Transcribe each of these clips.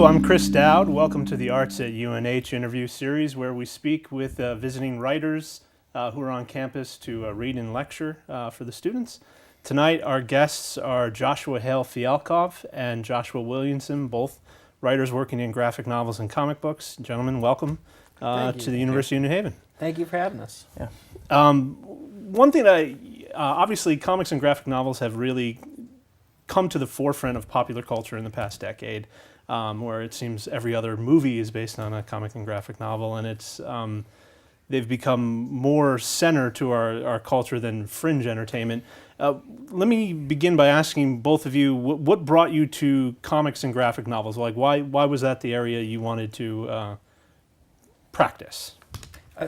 I'm Chris Dowd. Welcome to the Arts at UNH interview series where we speak with visiting writers who are on campus to read and lecture for the students. Tonight our guests are Joshua Hale Fialkov and Joshua Williamson, both writers working in graphic novels and comic books. Gentlemen, welcome to the University of New Haven. Thank you for having us. Yeah. One thing that obviously comics and graphic novels have really come to the forefront of popular culture in the past decade, where it seems every other movie is based on a comic and graphic novel, and it's they've become more center to our culture than fringe entertainment. Let me begin by asking both of you, what brought you to comics and graphic novels? Like, why was that the area you wanted to practice?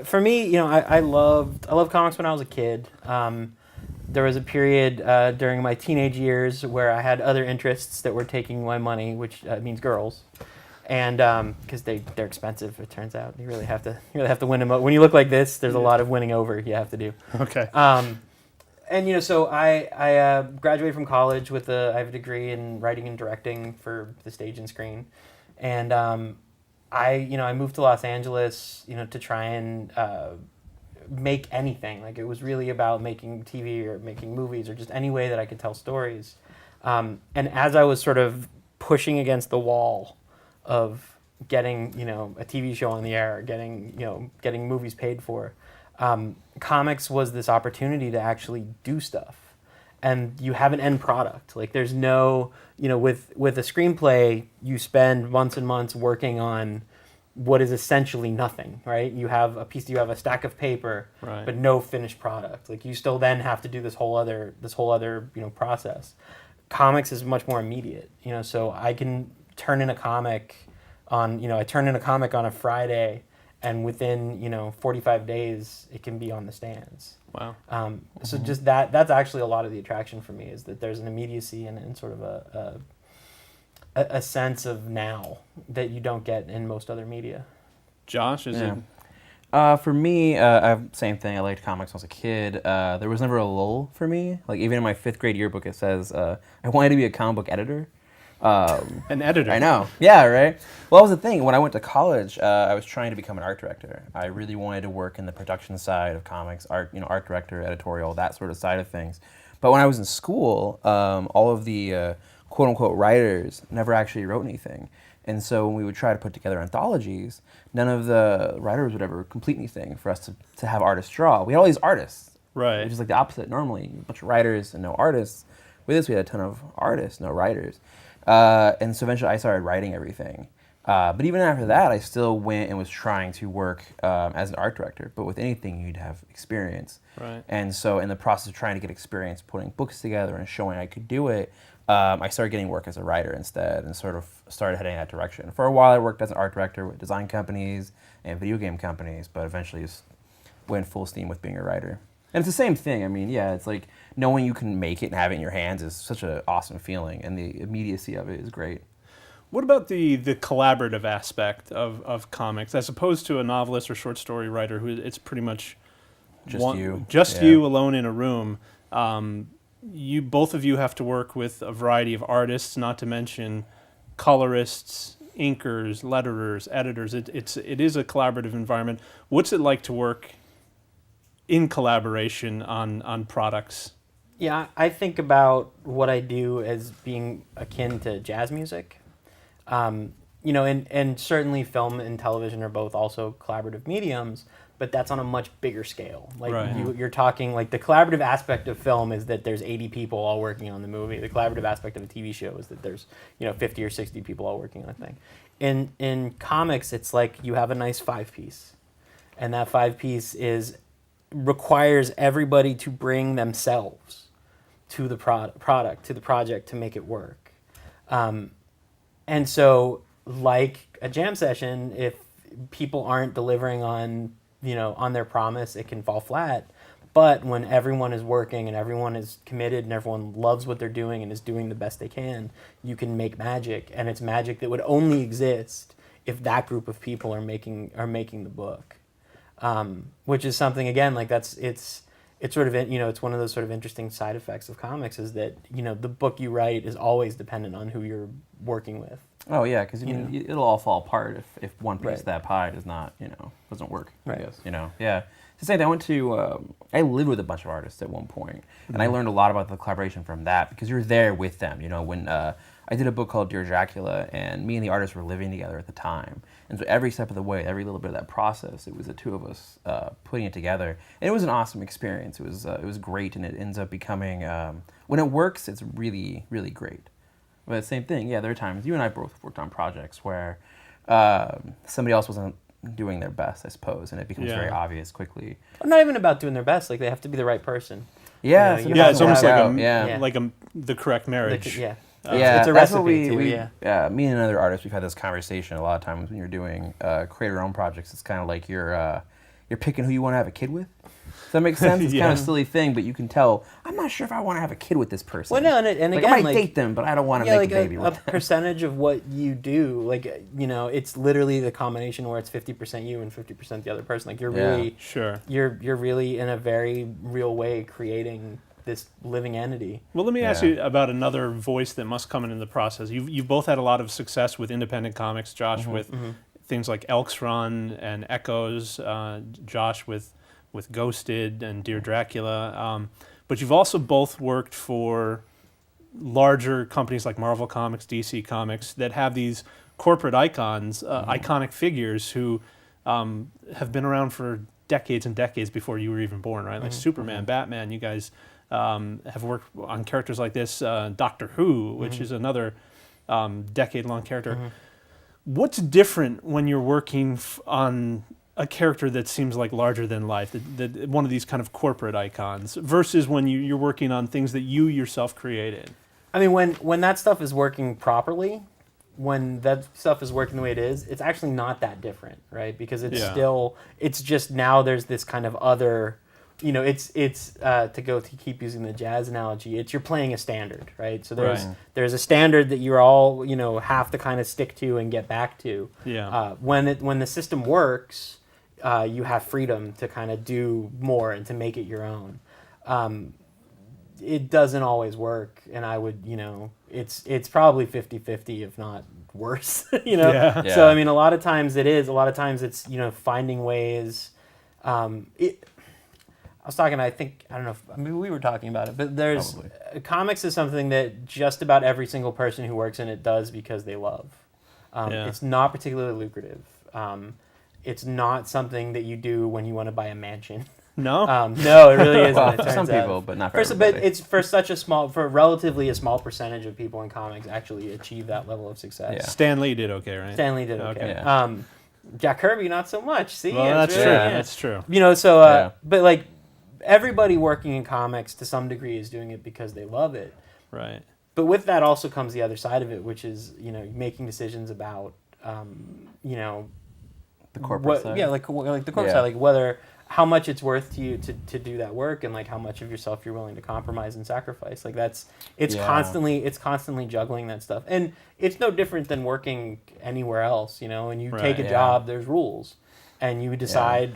For me, I loved comics when I was a kid. There was a period during my teenage years where I had other interests that were taking my money, which means girls, and because they're expensive, it turns out. You really have to win them over. When you look like this, there's a lot of winning over you have to do. Okay. So I graduated from college with I have a degree in writing and directing for the stage and screen, and I moved to Los Angeles, to try and make anything. Like, it was really about making TV or making movies or just any way that I could tell stories. And as I was sort of pushing against the wall of getting, a TV show on the air, getting movies paid for, comics was this opportunity to actually do stuff. And you have an end product. Like, there's no, with a screenplay, you spend months and months working on what is essentially nothing, right? You have a stack of paper, right, but no finished product. Like, you still then have to do this whole other process. Comics is much more immediate, so I can turn in a comic on a Friday, and within 45 days it can be on the stands. Wow. So just that's actually a lot of the attraction for me, is that there's an immediacy and sort of a sense of now that you don't get in most other media. Josh, is it? For me, same thing. I liked comics when I was a kid. There was never a lull for me. Like, even in my 5th grade yearbook, it says I wanted to be a comic book editor. An editor? I know. Yeah, right? Well, that was the thing. When I went to college, I was trying to become an art director. I really wanted to work in the production side of comics, art director, editorial, that sort of side of things. But when I was in school, all of the quote-unquote writers never actually wrote anything. And so when we would try to put together anthologies, none of the writers would ever complete anything for us to have artists draw. We had all these artists, right? Which is like the opposite normally. A bunch of writers and no artists. With this, we had a ton of artists, no writers. And so eventually I started writing everything. But even after that, I still went and was trying to work as an art director. But with anything, you'd have experience. Right. And so in the process of trying to get experience putting books together and showing I could do it, I started getting work as a writer instead, and sort of started heading that direction. For a while, I worked as an art director with design companies and video game companies, but eventually just went full steam with being a writer. And it's the same thing. I mean, yeah, it's like knowing you can make it and have it in your hands is such an awesome feeling, and the immediacy of it is great. What about the collaborative aspect of comics, as opposed to a novelist or short story writer who it's pretty much just you alone in a room? Both of you have to work with a variety of artists, not to mention colorists, inkers, letterers, editors. It is a collaborative environment. What's it like to work in collaboration on products? Yeah, I think about what I do as being akin to jazz music. And certainly film and television are both also collaborative mediums, but that's on a much bigger scale. Like, right. You're talking, like, the collaborative aspect of film is that there's 80 people all working on the movie. The collaborative aspect of a TV show is that there's 50 or 60 people all working on a thing. In comics, it's like you have a nice 5-piece, and that 5-piece requires everybody to bring themselves to the product, to the project, to make it work. And so, like a jam session, if people aren't delivering on their promise, it can fall flat. But when everyone is working and everyone is committed and everyone loves what they're doing and is doing the best they can, you can make magic, and it's magic that would only exist if that group of people are making the book. Which is something, again, like it's sort of, it's one of those sort of interesting side effects of comics, is that, the book you write is always dependent on who you're working with. Oh yeah, because it'll all fall apart if one piece Right. of that pie does not, doesn't work. Right. I guess, yeah. To say that I lived with a bunch of artists at one point, and I learned a lot about the collaboration from that because you're there with them. When I did a book called Dear Dracula, and me and the artist were living together at the time, and so every step of the way, every little bit of that process, it was the two of us putting it together, and it was an awesome experience. It was great, and it ends up becoming when it works, it's really, really great. But same thing, yeah. There are times you and I both worked on projects where somebody else wasn't doing their best, I suppose, and it becomes very obvious quickly. Well, not even about doing their best. Like they have to be the right person. Yeah, You know, Yeah, it's almost like Yeah. the correct marriage. Yeah. Yeah, It's a that's what recipe too, me and another artist, we've had this conversation a lot of times when you're doing creator-owned projects. It's kind of like you're picking who you want to have a kid with. Does that make sense? It's kind of a silly thing, but you can tell, I'm not sure if I want to have a kid with this person. Well, no, and like, again, I might date them, but I don't want to make a baby with them. A percentage of what you do, it's literally the combination where it's 50% you and 50% the other person. Like you're really, you're really in a very real way creating this living entity. Well, let me ask you about another voice that must come in the process. You've both had a lot of success with independent comics. Josh with things like Elks Run and Echoes. Josh with Ghosted and Dear Dracula. But you've also both worked for larger companies like Marvel Comics, DC Comics that have these corporate icons, iconic figures who have been around for decades and decades before you were even born, right? Like Superman, Batman. You guys have worked on characters like this. Doctor Who, which is another decade-long character. What's different when you're working on a character that seems like larger than life, that one of these kind of corporate icons, versus when you're working on things that you yourself created? I mean, when that stuff is working properly, when that stuff is working the way it is, it's actually not that different, right? Because it's just now there's this kind of other, it's to keep using the jazz analogy, you're playing a standard, right? So there's a standard that you're all, have to kind of stick to and get back to. Yeah. When the system works, you have freedom to kind of do more and to make it your own. It doesn't always work, and I would, it's probably 50-50, if not worse, So, I mean, a lot of times it is. A lot of times it's, finding ways. I was talking, I don't know, we were talking about it, but comics is something that just about every single person who works in it does because they love. It's not particularly lucrative. It's not something that you do when you want to buy a mansion. No? No, it really isn't. Well, for some people, but not for everybody. But it's for relatively a small percentage of people in comics actually achieve that level of success. Yeah. Stan Lee did okay, right? Stan Lee did okay. Yeah. Jack Kirby, not so much. See, well, that's really, true. yeah. That's true. But like everybody working in comics to some degree is doing it because they love it. Right. But with that also comes the other side of it, which is making decisions about the corporate side. Yeah, like the corporate side, like whether how much it's worth to you to do that work, and like how much of yourself you're willing to compromise and sacrifice. Like it's constantly juggling that stuff, and it's no different than working anywhere else. When you take a job, there's rules, and you decide,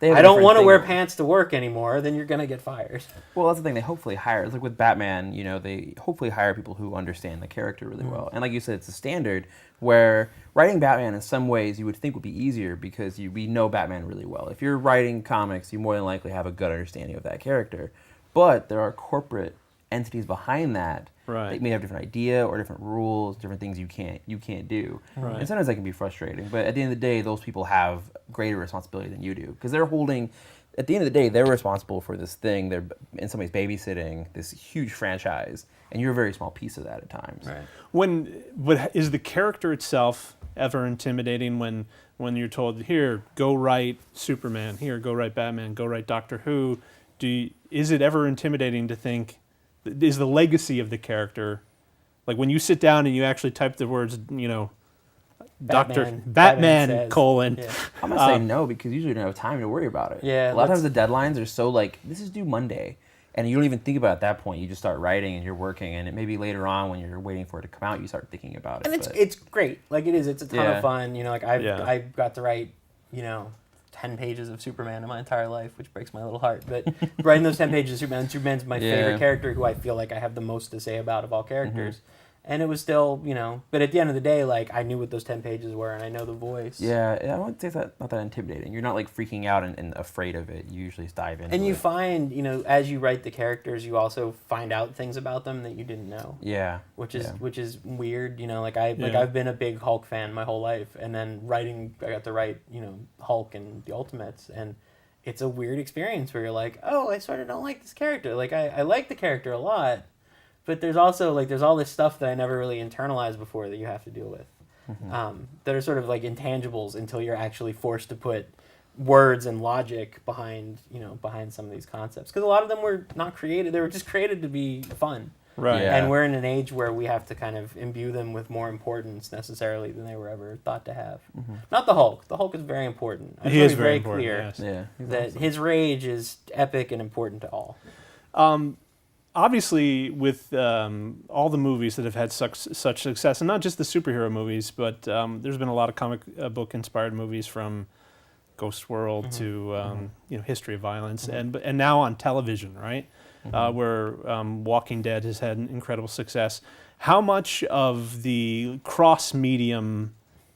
I don't want to wear pants to work anymore, then you're gonna get fired. Well, that's the thing. They hopefully hire. It's like with Batman, they hopefully hire people who understand the character really well. And like you said, it's a standard where writing Batman in some ways you would think would be easier because we know Batman really well. If you're writing comics, you more than likely have a good understanding of that character. But there are corporate entities behind that that may have different idea or different rules, different things you can't do. Right. And sometimes that can be frustrating. But at the end of the day, those people have greater responsibility than you do because they're holding. At the end of the day, they're responsible for this thing. They're in some ways babysitting this huge franchise, and you're a very small piece of that at times. Right. Is the character itself ever intimidating when you're told, here, go write Superman, here, go write Batman, go write Doctor Who? Is it ever intimidating to think, is the legacy of the character, like when you sit down and you actually type the words, Batman says, colon. Yeah. I'm going to say no because usually you don't have time to worry about it. Yeah, a lot of times the deadlines are so like, this is due Monday. And you don't even think about it at that point. You just start writing and you're working. And it may be later on when you're waiting for it to come out, you start thinking about it. And it's great. Like it is. It's a ton of fun. I got to write, 10 pages of Superman in my entire life, which breaks my little heart. But writing those 10 pages of Superman's my favorite character who I feel like I have the most to say about of all characters. And it was still, but at the end of the day, like, I knew what those 10 pages were, and I know the voice. Yeah, I wouldn't say that not that intimidating. You're not like freaking out and afraid of it. You usually just dive into it. And you find, as you write the characters, you also find out things about them that you didn't know. Yeah. Which is weird, I've been a big Hulk fan my whole life, and then I got to write, Hulk and the Ultimates, and it's a weird experience where you're like, oh, I sort of don't like this character. Like, I like the character a lot, but there's also, like, there's all this stuff that I never really internalized before that you have to deal with. That are sort of like intangibles until you're actually forced to put words and logic behind some of these concepts. Because a lot of them were not created; they were just created to be fun. Right. Yeah. And we're in an age where we have to kind of imbue them with more importance necessarily than they were ever thought to have. Not the Hulk. The Hulk is very important. He is very important, clear yes. Yeah. that his rage is epic and important to all. Obviously, with all the movies that have had such success, and not just the superhero movies, but there's been a lot of comic book inspired movies, from Ghost World to History of Violence, and now on television, right, where Walking Dead has had incredible success. How much of the cross medium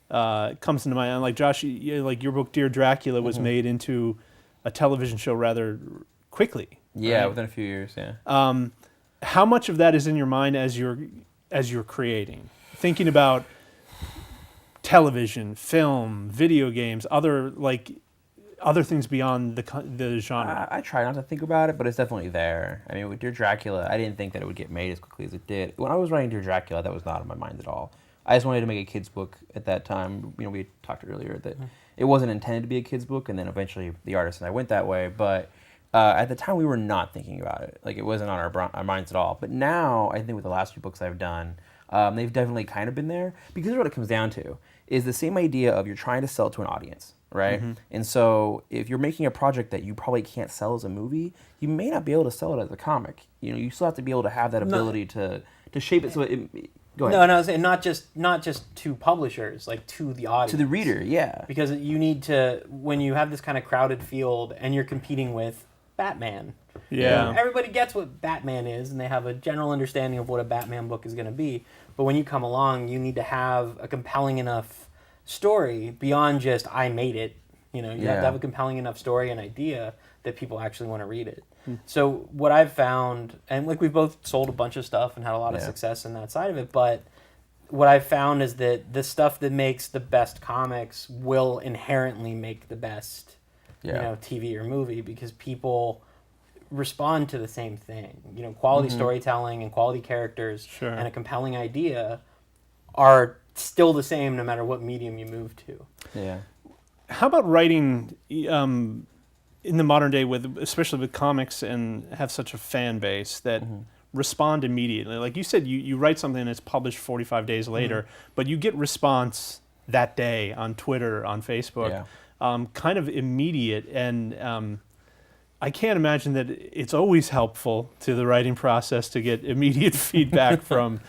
comes into mind? Like Josh, like your book Dear Dracula was made into a television show rather quickly. Yeah, right? within a few years, yeah. How much of that is in your mind as you're creating, thinking about television, film, video games, other things beyond the genre? I try not to think about it, but it's definitely there. I mean, with Dear Dracula, I didn't think that it would get made as quickly as it did. When I was writing Dear Dracula, that was not on my mind at all. I just wanted to make a kid's book at that time. We talked earlier that it wasn't intended to be a kid's book, and then eventually the artist and I went that way, but at the time, we were not thinking about it. Like, it wasn't on our minds at all. But now, I think with the last few books I've done, they've definitely kind of been there. Because what it comes down to is the same idea of you're trying to sell to an audience, right? And so, if you're making a project that you probably can't sell as a movie, you may not be able to sell it as a comic. You still have to be able to have that ability to shape it so it... Go ahead. No, I was saying not just to publishers, like to the audience. To the reader, yeah. Because you need to, when you have this kind of crowded field and you're competing with Batman. Yeah. Everybody gets what Batman is, and they have a general understanding of what a Batman book is going to be. But when you come along, you need to have a compelling enough story beyond just, I made it. You have to have a compelling enough story and idea that people actually want to read it. So what I've found, and like we've both sold a bunch of stuff and had a lot of success in that side of it, but what I've found is that the stuff that makes the best comics will inherently make the best TV or movie, because people respond to the same thing. Quality storytelling and quality characters and a compelling idea are still the same no matter what medium you move to. Yeah. How about writing in the modern day, especially with comics, and have such a fan base that respond immediately? Like you said, you write something and it's published 45 days later, but you get response that day on Twitter, on Facebook. Yeah. Kind of immediate, and I can't imagine that it's always helpful to the writing process to get immediate feedback from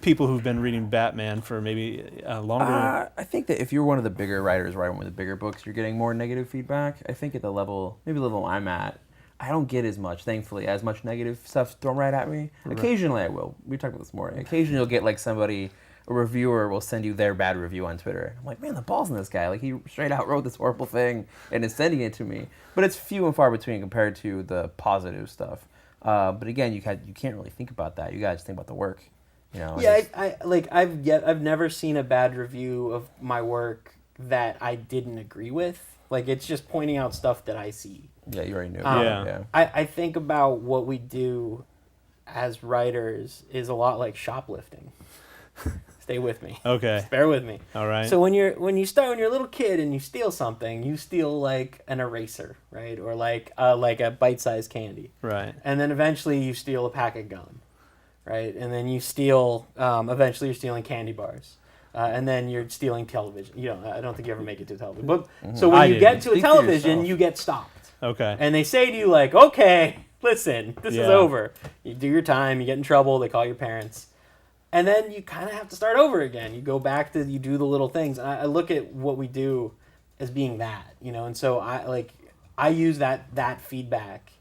people who've been reading Batman for maybe longer. I think that if you're one of the bigger writers writing one of the bigger books, you're getting more negative feedback. I think at the level I'm at, I don't get as much, thankfully, as much negative stuff thrown right at me. Right. Occasionally I will. We talked about this more. Occasionally you'll get like a reviewer will send you their bad review on Twitter. I'm like, man, the balls in this guy. Like, he straight out wrote this horrible thing and is sending it to me. But it's few and far between compared to the positive stuff. But again, you can't really think about that. You gotta just think about the work. Yeah, I've never seen a bad review of my work that I didn't agree with. Like, it's just pointing out stuff that I see. Yeah, you already knew. Yeah. I think about what we do as writers is a lot like shoplifting. Stay with me. Okay. Just bear with me. All right. So when you're a little kid and you steal something, you steal like an eraser, right? Or like a bite-sized candy. Right. And then eventually you steal a pack of gum, right? And then you steal. Eventually you're stealing candy bars. And then you're stealing television. I don't think you ever make it to television. But so when you get to a television, you get stopped. Okay. And they say to you like, okay, listen, this is over. You do your time. You get in trouble. They call your parents. And then you kind of have to start over again. You go back to, you do the little things. And I look at what we do as being that, and so I use that feedback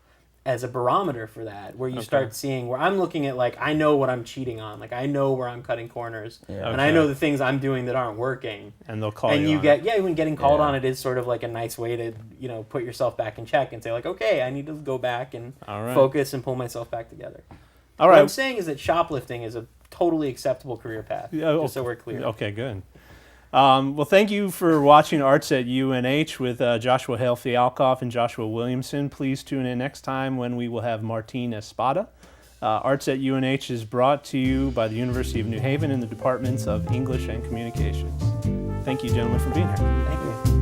as a barometer for that, where you Okay. start seeing where I'm looking at, like, I know what I'm cheating on, like I know where I'm cutting corners, Yeah. and I Okay. know the things I'm doing that aren't working. And they'll call And you you on get it. when getting called Yeah. on it is sort of like a nice way to put yourself back in check and say, like, okay, I need to go back and All right. focus and pull myself back together. All What I'm right. saying is that shoplifting is a totally acceptable career path. Yeah, Just so we're clear. Okay, good. Well, thank you for watching Arts at UNH with Joshua Hale Fialkov and Joshua Williamson. Please tune in next time when we will have Martine Espada. Arts at UNH is brought to you by the University of New Haven in the departments of English and Communications. Thank you, gentlemen, for being here. Thank you.